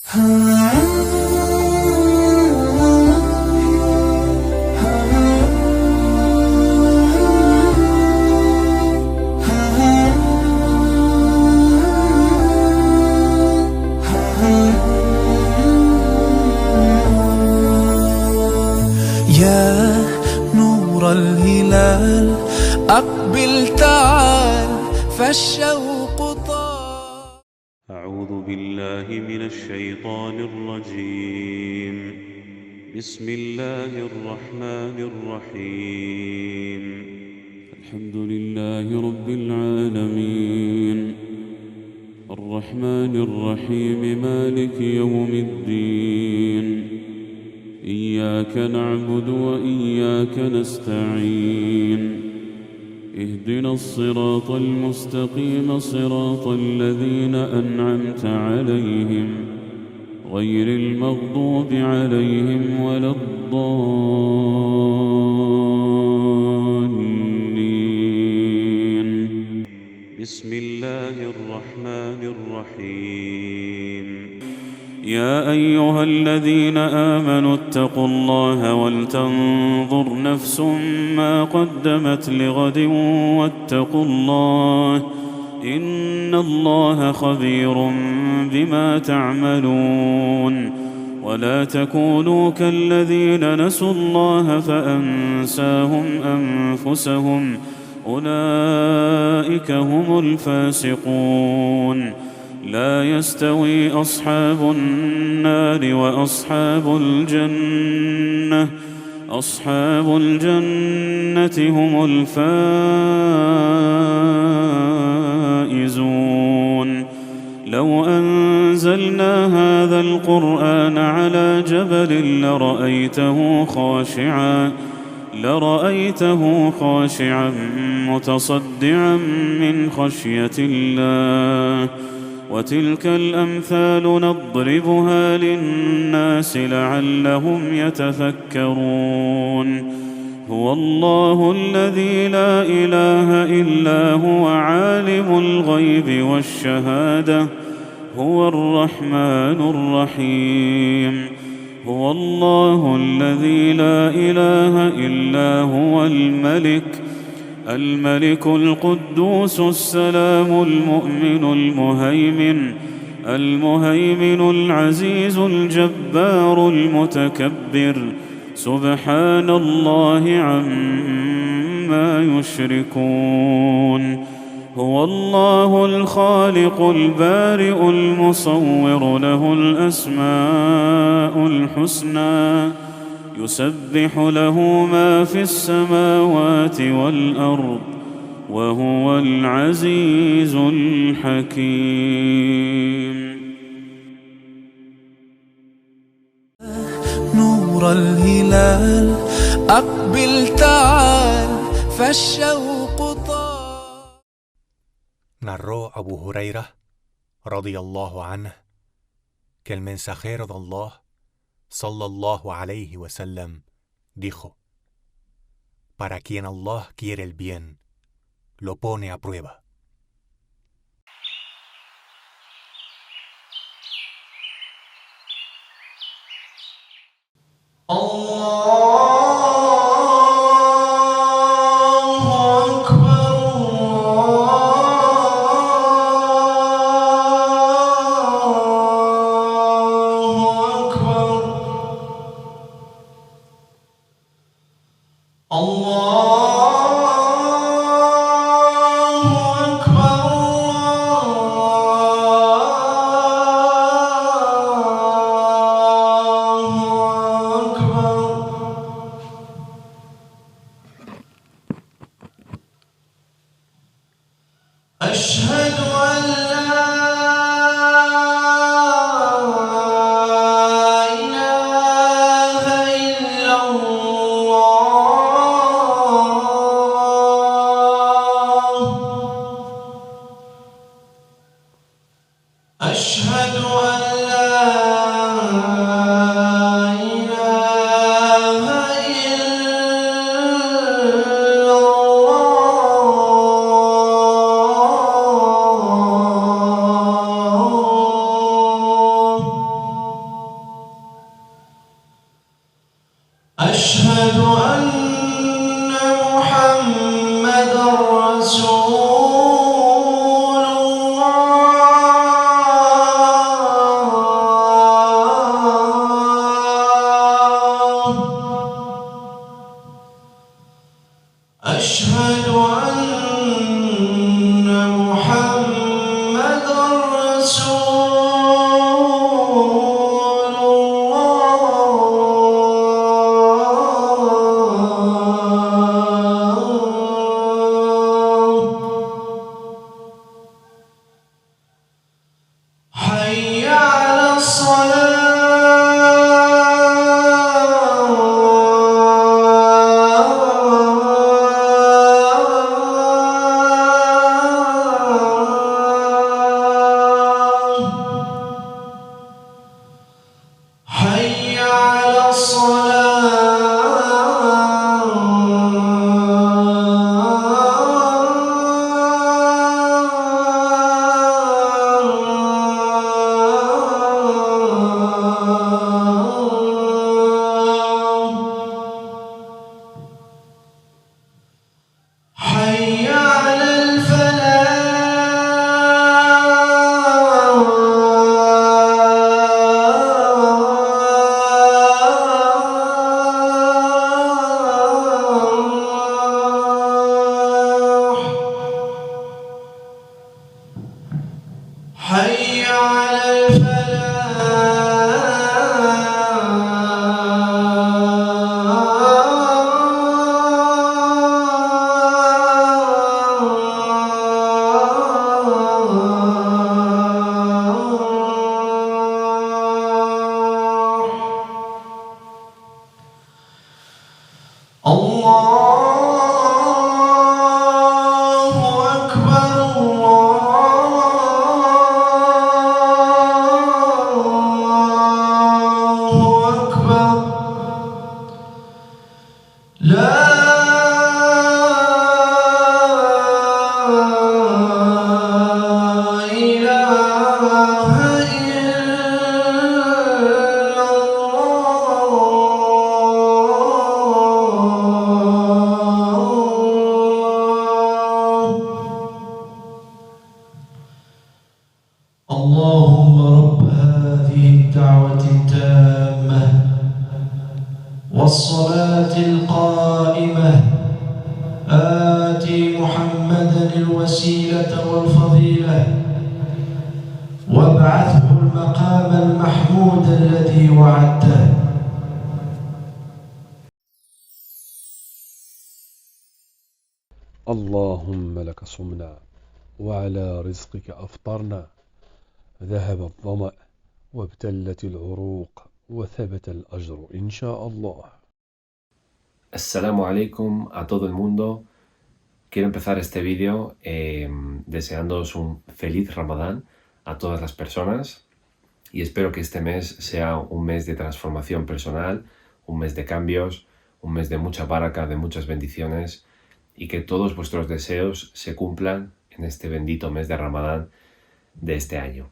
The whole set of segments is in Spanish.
يا نور الهلال أقبل تعال فالشوق طال. أعوذ بالله من الشيطان الرجيم. بسم الله الرحمن الرحيم. الحمد لله رب العالمين الرحمن الرحيم مالك يوم الدين. إياك نعبد وإياك نستعين. اهدنا الصراط المستقيم صراط الذين أنعمت عليهم غير المغضوب عليهم ولا الضالين. بسم الله الرحمن الرحيم. يا أيها الذين آمنوا اتقوا الله ولتنظر نفس ما قدمت لغد واتقوا الله إن الله خبير بما تعملون. ولا تكونوا كالذين نسوا الله فأنساهم أنفسهم أولئك هم الفاسقون. لا يستوي أصحاب النار وأصحاب الجنة أصحاب الجنة هم الفائزون. لو أنزلنا هذا القرآن على جبل لرأيته خاشعا متصدعا من خشية الله. وتلك الأمثال نضربها للناس لعلهم يتفكرون. هو الله الذي لا إله إلا هو عالم الغيب والشهادة هو الرحمن الرحيم. هو الله الذي لا إله إلا هو الملك القدوس السلام المؤمن المهيمن العزيز الجبار المتكبر. سبحان الله عما يشركون. هو الله الخالق البارئ المصور له الأسماء الحسنى يسبح له ما في السماوات والأرض وهو العزيز الحكيم. نور الهلال أقبل تعال فالشوق طال. Narró Abu Huraira, radiyallahu anhu, que el mensajero de Allah, sallallahu alayhi wa sallam, dijo: para quien Allah quiere el bien, lo pone a prueba. أشهد أن لا إله إلا الله. أشهد أن لا إله إلا الله. حي على الصلاة حي على حي على الفلاح حي على الفلاح الله أكبر الله أكبر لا إله إلا اللهم رب هذه الدعوة التامة والصلاة القائمة آت محمدا الوسيلة والفضيلة وابعثه المقام المحمود الذي وعدته. اللهم لك صمنا وعلى رزقك أفطرنا، ذهب الظمأ وابتلت العروق وثبت الأجر إن شاء الله. Assalamu alaikum a todo el mundo. Quiero empezar este vídeo deseándoos un feliz Ramadán a todas las personas y espero que este mes sea un mes de transformación personal, un mes de cambios, un mes de mucha baraka, de muchas bendiciones y que todos vuestros deseos se cumplan en este bendito mes de Ramadán de este año.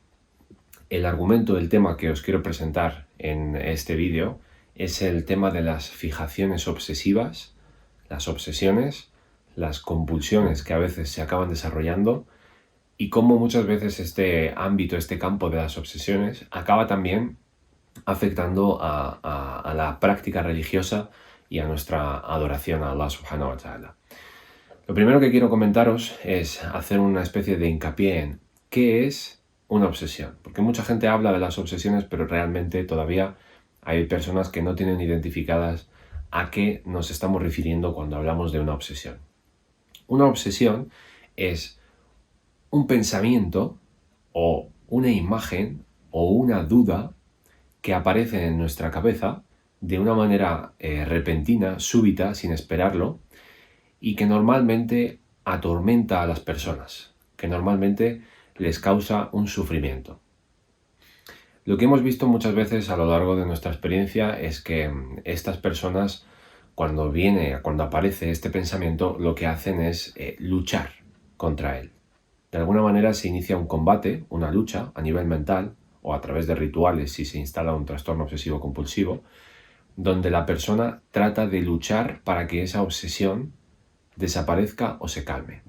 El argumento del tema que os quiero presentar en este vídeo es el tema de las fijaciones obsesivas, las obsesiones, las compulsiones que a veces se acaban desarrollando y cómo muchas veces este ámbito, este campo de las obsesiones acaba también afectando a la práctica religiosa y a nuestra adoración a Allah subhanahu wa ta'ala. Lo primero que quiero comentaros es hacer una especie de hincapié en qué es una obsesión, porque mucha gente habla de las obsesiones, pero realmente todavía hay personas que no tienen identificadas a qué nos estamos refiriendo cuando hablamos de una obsesión. Una obsesión es un pensamiento o una imagen o una duda que aparece en nuestra cabeza de una manera repentina, súbita, sin esperarlo, y que normalmente atormenta a las personas, que normalmente les causa un sufrimiento. Lo que hemos visto muchas veces a lo largo de nuestra experiencia es que estas personas, cuando aparece este pensamiento, lo que hacen es luchar contra él. De alguna manera se inicia un combate, una lucha a nivel mental o a través de rituales si se instala un trastorno obsesivo compulsivo, donde la persona trata de luchar para que esa obsesión desaparezca o se calme.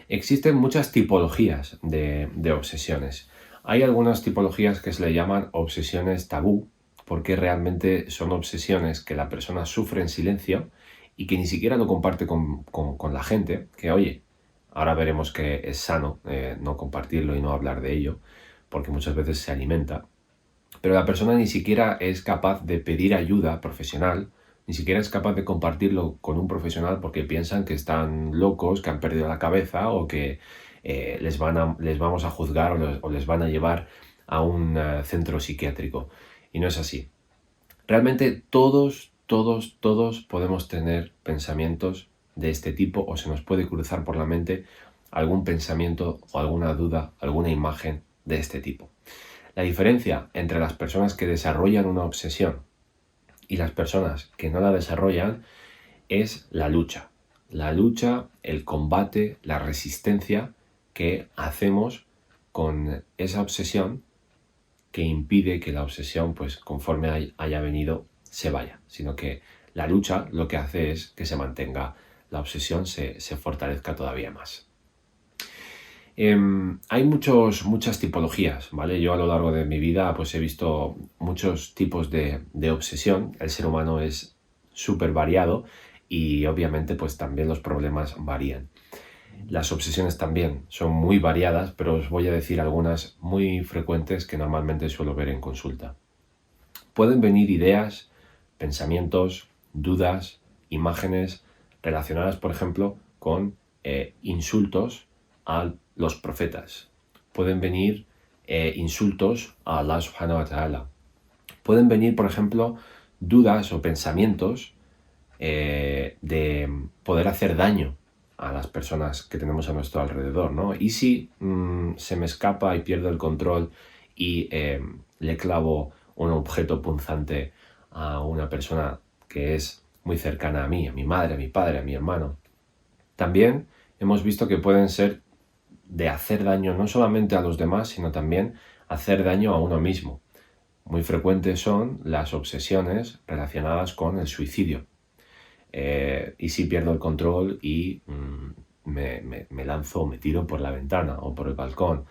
Existen muchas tipologías de obsesiones. Hay algunas tipologías que se le llaman obsesiones tabú, porque realmente son obsesiones que la persona sufre en silencio y que ni siquiera lo comparte con la gente, que oye, ahora veremos que es sano no compartirlo y no hablar de ello, porque muchas veces se alimenta. Pero la persona ni siquiera es capaz de pedir ayuda profesional, ni siquiera es capaz de compartirlo con un profesional porque piensan que están locos, que han perdido la cabeza o que les vamos a juzgar o les van a llevar a un centro psiquiátrico. Y no es así. Realmente todos podemos tener pensamientos de este tipo, o se nos puede cruzar por la mente algún pensamiento o alguna duda, alguna imagen de este tipo. La diferencia entre las personas que desarrollan una obsesión y las personas que no la desarrollan es la lucha. La lucha, el combate, la resistencia que hacemos con esa obsesión que impide que la obsesión, pues conforme haya venido, se vaya. Sino que la lucha lo que hace es que se mantenga, la obsesión se fortalezca todavía más. Hay muchas tipologías, ¿vale? Yo a lo largo de mi vida pues he visto muchos tipos de obsesión. El ser humano es súper variado y obviamente pues también los problemas varían. Las obsesiones también son muy variadas, pero os voy a decir algunas muy frecuentes que normalmente suelo ver en consulta. Pueden venir ideas, pensamientos, dudas, imágenes relacionadas, por ejemplo, con insultos a los profetas. Pueden venir insultos a Allah subhanahu wa ta'ala. Pueden venir, por ejemplo, dudas o pensamientos de poder hacer daño a las personas que tenemos a nuestro alrededor, ¿no? Y si se me escapa y pierdo el control y le clavo un objeto punzante a una persona que es muy cercana a mí, a mi madre, a mi padre, a mi hermano. También hemos visto que pueden ser de hacer daño no solamente a los demás, sino también hacer daño a uno mismo. Muy frecuentes son las obsesiones relacionadas con el suicidio. Y si pierdo el control y me lanzo, me tiro por la ventana o por el balcón,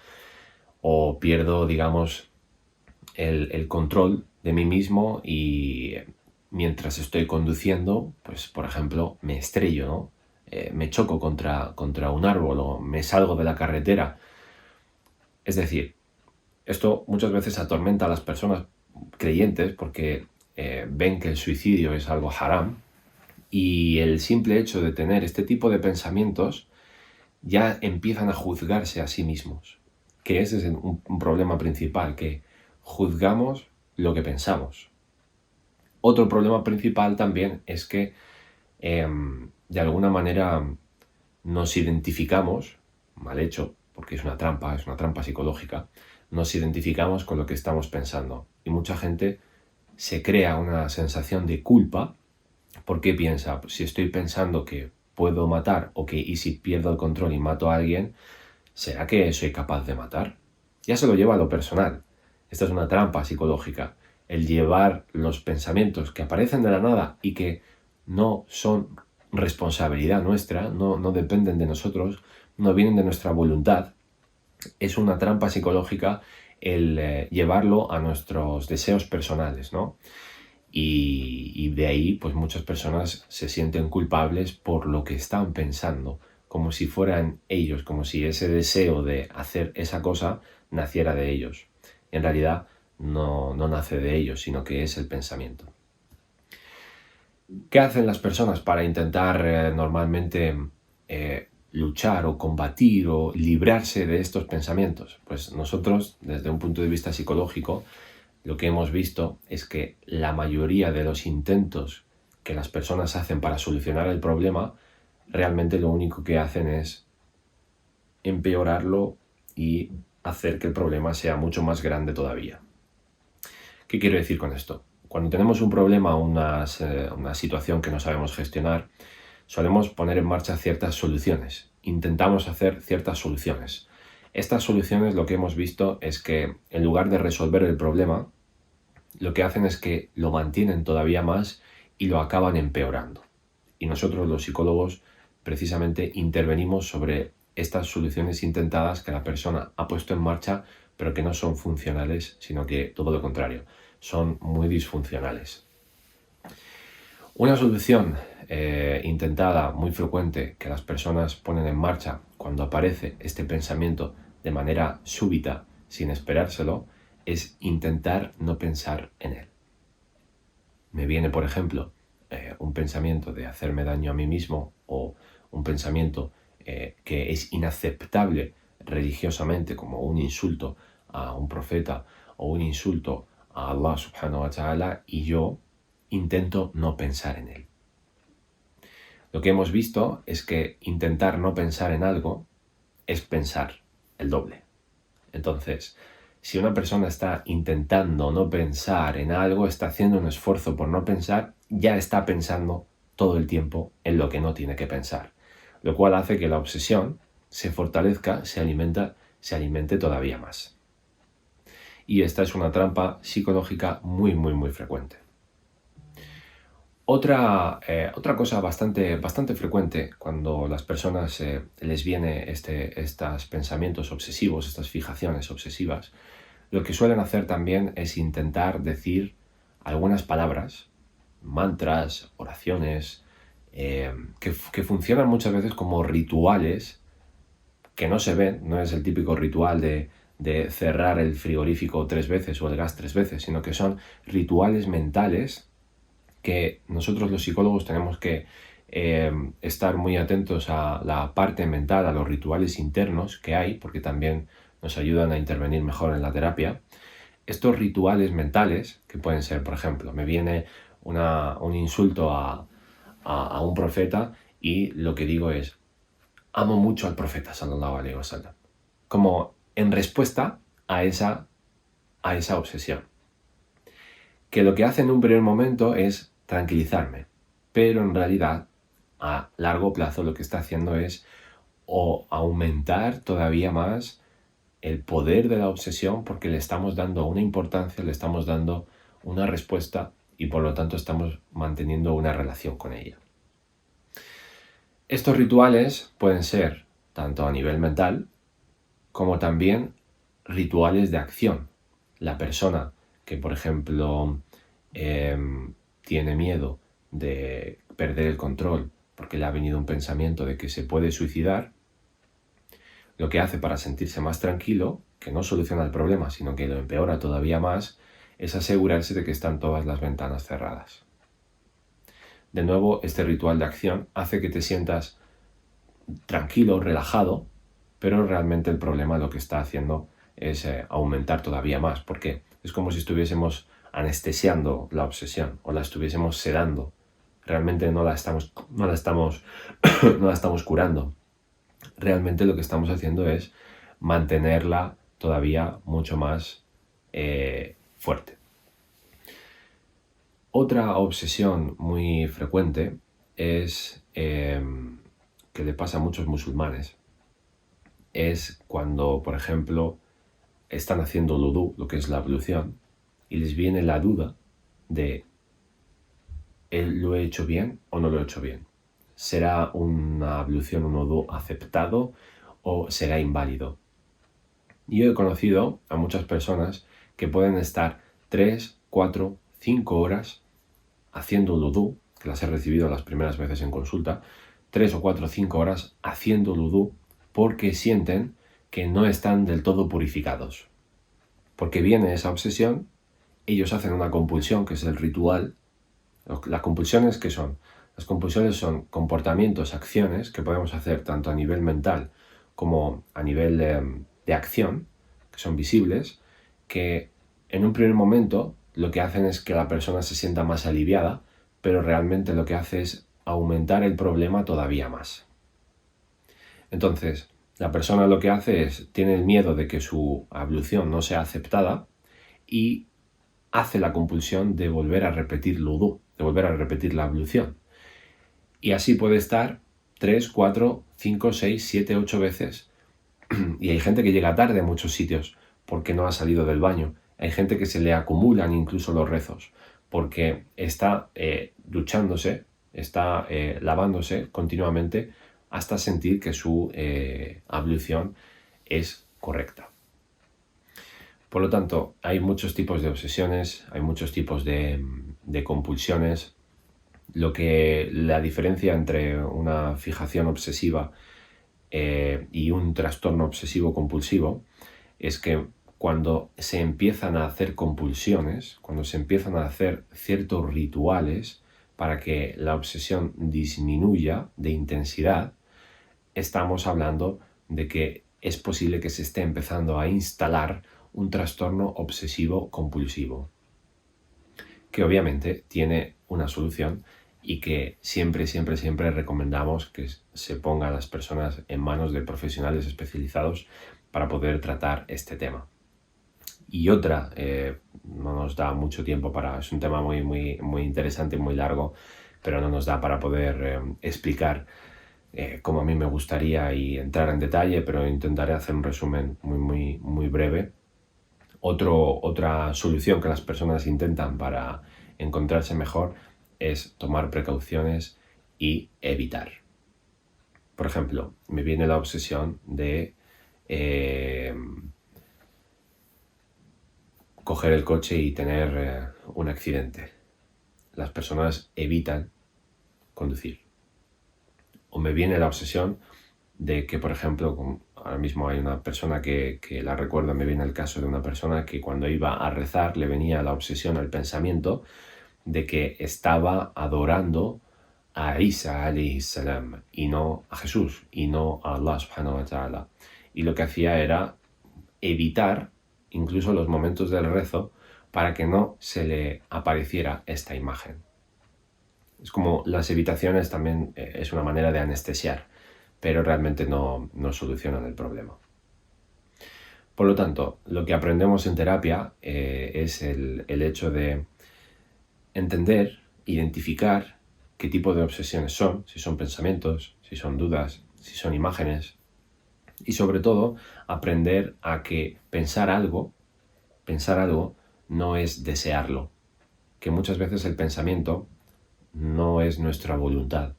o pierdo, digamos, el control de mí mismo y mientras estoy conduciendo, pues por ejemplo, me estrello, ¿no? Me choco contra un árbol o me salgo de la carretera. Es decir, esto muchas veces atormenta a las personas creyentes porque ven que el suicidio es algo haram. Y el simple hecho de tener este tipo de pensamientos ya empiezan a juzgarse a sí mismos. Que ese es un problema principal, que juzgamos lo que pensamos. Otro problema principal también es que de alguna manera nos identificamos, mal hecho, porque es una trampa psicológica, nos identificamos con lo que estamos pensando. Y mucha gente se crea una sensación de culpa. ¿Por qué piensa? Pues si estoy pensando que puedo matar y si pierdo el control y mato a alguien, ¿será que soy capaz de matar? Ya se lo lleva a lo personal. Esta es una trampa psicológica. El llevar los pensamientos que aparecen de la nada y que no son responsabilidad nuestra, no dependen de nosotros, no vienen de nuestra voluntad. Es una trampa psicológica el llevarlo a nuestros deseos personales, ¿no? Y de ahí, pues muchas personas se sienten culpables por lo que están pensando, como si fueran ellos, como si ese deseo de hacer esa cosa naciera de ellos. En realidad no nace de ellos, sino que es el pensamiento. ¿Qué hacen las personas para intentar normalmente luchar o combatir o librarse de estos pensamientos? Pues nosotros, desde un punto de vista psicológico, lo que hemos visto es que la mayoría de los intentos que las personas hacen para solucionar el problema, realmente lo único que hacen es empeorarlo y hacer que el problema sea mucho más grande todavía. ¿Qué quiero decir con esto? Cuando tenemos un problema o una situación que no sabemos gestionar, solemos poner en marcha ciertas soluciones. Intentamos hacer ciertas soluciones. Estas soluciones, lo que hemos visto es que en lugar de resolver el problema, lo que hacen es que lo mantienen todavía más y lo acaban empeorando. Y nosotros, los psicólogos, precisamente intervenimos sobre estas soluciones intentadas que la persona ha puesto en marcha, pero que no son funcionales, sino que todo lo contrario, son muy disfuncionales. Una solución intentada muy frecuente que las personas ponen en marcha cuando aparece este pensamiento de manera súbita, sin esperárselo, es intentar no pensar en él. Me viene, por ejemplo, un pensamiento de hacerme daño a mí mismo o un pensamiento que es inaceptable religiosamente, como un insulto a un profeta o un insulto a Allah subhanahu wa ta'ala y yo intento no pensar en él. Lo que hemos visto es que intentar no pensar en algo es pensar el doble. Entonces, si una persona está intentando no pensar en algo, está haciendo un esfuerzo por no pensar, ya está pensando todo el tiempo en lo que no tiene que pensar, lo cual hace que la obsesión se fortalezca, se alimente todavía más. Y esta es una trampa psicológica muy frecuente. Otra cosa bastante frecuente cuando las personas les viene estos pensamientos obsesivos, estas fijaciones obsesivas, lo que suelen hacer también es intentar decir algunas palabras, mantras, oraciones, que funcionan muchas veces como rituales que no se ven. No es el típico ritual de cerrar el frigorífico 3 veces o el gas 3 veces, sino que son rituales mentales que nosotros los psicólogos tenemos que estar muy atentos a la parte mental, a los rituales internos que hay, porque también nos ayudan a intervenir mejor en la terapia. Estos rituales mentales, que pueden ser, por ejemplo, me viene un insulto a un profeta y lo que digo es, amo mucho al profeta, sallallahu alaihi wasallam, como en respuesta a esa obsesión. Que lo que hace en un primer momento es tranquilizarme, pero en realidad a largo plazo lo que está haciendo es aumentar todavía más el poder de la obsesión, porque le estamos dando una importancia, le estamos dando una respuesta y por lo tanto estamos manteniendo una relación con ella. Estos rituales pueden ser tanto a nivel mental como también rituales de acción. La persona que, por ejemplo, tiene miedo de perder el control porque le ha venido un pensamiento de que se puede suicidar, lo que hace para sentirse más tranquilo, que no soluciona el problema, sino que lo empeora todavía más, es asegurarse de que están todas las ventanas cerradas. De nuevo, este ritual de acción hace que te sientas tranquilo, relajado, pero realmente el problema lo que está haciendo es aumentar todavía más, porque es como si estuviésemos anestesiando la obsesión o la estuviésemos sedando. Realmente no la estamos curando. Realmente lo que estamos haciendo es mantenerla todavía mucho más fuerte. Otra obsesión muy frecuente es que le pasa a muchos musulmanes. Es cuando, por ejemplo, están haciendo l'udú, lo que es la ablución, y les viene la duda de ¿lo he hecho bien o no lo he hecho bien? ¿Será una ablución, un udú aceptado o será inválido? Yo he conocido a muchas personas que pueden estar 3, 4, 5 horas haciendo l'udú, que las he recibido las primeras veces en consulta, 3 o 4 o 5 horas haciendo l'udú porque sienten que no están del todo purificados. Porque viene esa obsesión, ellos hacen una compulsión, que es el ritual. Las compulsiones, ¿qué son? Las compulsiones son comportamientos, acciones que podemos hacer tanto a nivel mental como a nivel de acción, que son visibles, que en un primer momento lo que hacen es que la persona se sienta más aliviada, pero realmente lo que hace es aumentar el problema todavía más. Entonces, la persona lo que hace es, tiene el miedo de que su ablución no sea aceptada y hace la compulsión de volver a repetir l'udú, de volver a repetir la ablución. Y así puede estar 3, 4, 5, 6, 7, 8 veces. Y hay gente que llega tarde a muchos sitios porque no ha salido del baño. Hay gente que se le acumulan incluso los rezos porque está duchándose, está lavándose continuamente hasta sentir que su ablución es correcta. Por lo tanto, hay muchos tipos de obsesiones, hay muchos tipos de compulsiones. La diferencia entre una fijación obsesiva y un trastorno obsesivo-compulsivo es que cuando se empiezan a hacer compulsiones, cuando se empiezan a hacer ciertos rituales para que la obsesión disminuya de intensidad, estamos hablando de que es posible que se esté empezando a instalar un trastorno obsesivo compulsivo, que obviamente tiene una solución y que siempre recomendamos que se pongan las personas en manos de profesionales especializados para poder tratar este tema. Y otra, no nos da mucho tiempo es un tema muy interesante y muy largo, pero no nos da para poder explicar como a mí me gustaría y entrar en detalle, pero intentaré hacer un resumen muy breve. Otra solución que las personas intentan para encontrarse mejor es tomar precauciones y evitar. Por ejemplo, me viene la obsesión de coger el coche y tener un accidente. Las personas evitan conducir. O me viene la obsesión de que, por ejemplo, ahora mismo hay una persona que la recuerdo, me viene el caso de una persona que cuando iba a rezar le venía la obsesión, el pensamiento de que estaba adorando a Isa alayhi salam y no a Jesús y no a Allah subhanahu wa ta'ala. Y lo que hacía era evitar incluso los momentos del rezo para que no se le apareciera esta imagen. Es como las evitaciones también es una manera de anestesiar, pero realmente no solucionan el problema. Por lo tanto, lo que aprendemos en terapia es el hecho de entender, identificar qué tipo de obsesiones son, si son pensamientos, si son dudas, si son imágenes, y sobre todo aprender a que pensar algo no es desearlo, que muchas veces el pensamiento no es nuestra voluntad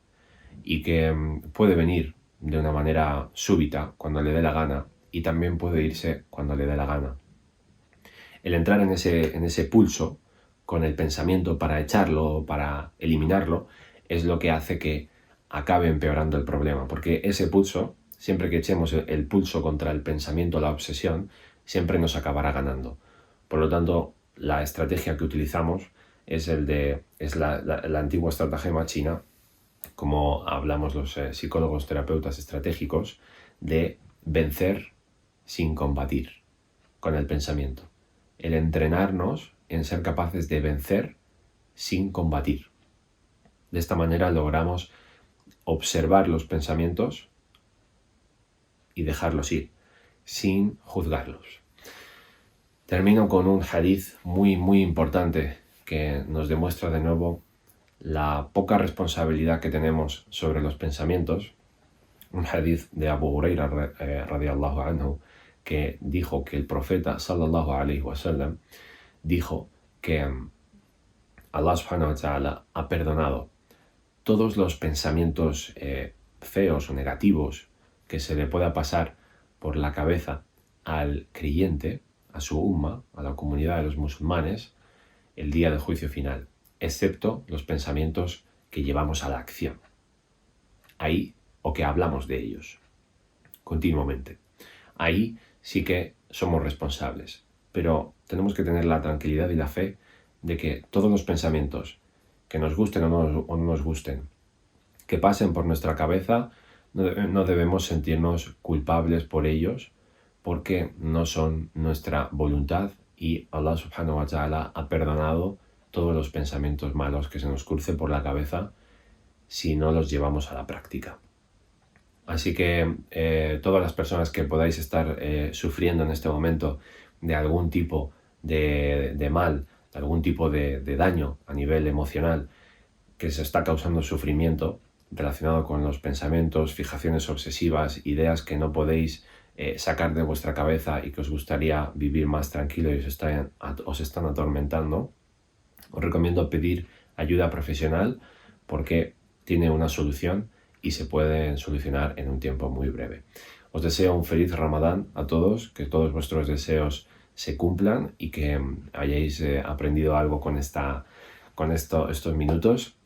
y que puede venir de una manera súbita cuando le dé la gana y también puede irse cuando le dé la gana. El entrar en ese pulso con el pensamiento para echarlo, para eliminarlo, es lo que hace que acabe empeorando el problema, porque ese pulso, siempre que echemos el pulso contra el pensamiento, la obsesión, siempre nos acabará ganando. Por lo tanto, la estrategia que utilizamos es la antigua estratagema china, como hablamos los psicólogos terapeutas estratégicos, de vencer sin combatir con el pensamiento. El entrenarnos en ser capaces de vencer sin combatir. De esta manera logramos observar los pensamientos y dejarlos ir, sin juzgarlos. Termino con un hadith muy importante que nos demuestra de nuevo la poca responsabilidad que tenemos sobre los pensamientos. Un hadith de Abu Huraira radiyallahu anhu, que dijo que el profeta sallallahu alayhi wa sallam dijo que Allah subhanahu wa ta'ala ha perdonado todos los pensamientos feos o negativos que se le pueda pasar por la cabeza al creyente, a su umma, a la comunidad de los musulmanes, el día del juicio final, excepto los pensamientos que llevamos a la acción. Ahí, o que hablamos de ellos continuamente. Ahí sí que somos responsables, pero tenemos que tener la tranquilidad y la fe de que todos los pensamientos, que nos gusten o no nos gusten, que pasen por nuestra cabeza, no debemos sentirnos culpables por ellos, porque no son nuestra voluntad y Allah subhanahu wa ta'ala ha perdonado todos los pensamientos malos que se nos crucen por la cabeza si no los llevamos a la práctica. Así que todas las personas que podáis estar sufriendo en este momento de algún tipo de mal, de algún tipo de daño a nivel emocional que se está causando sufrimiento relacionado con los pensamientos, fijaciones obsesivas, ideas que no podéis sacar de vuestra cabeza y que os gustaría vivir más tranquilo y os están atormentando, os recomiendo pedir ayuda profesional porque tiene una solución y se pueden solucionar en un tiempo muy breve. Os deseo un feliz Ramadán a todos, que todos vuestros deseos se cumplan y que hayáis aprendido algo con estos minutos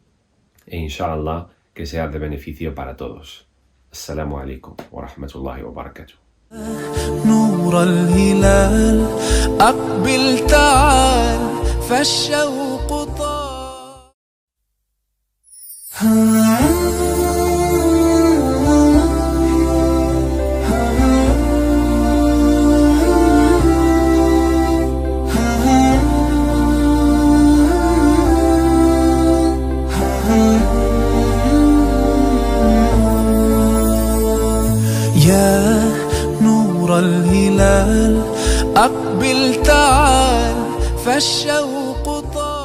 e inshallah que sea de beneficio para todos. Assalamu alaikum wa rahmatullahi wa barakatuh. نور الهلال أقبل تعال فالشوق طال الشوق طال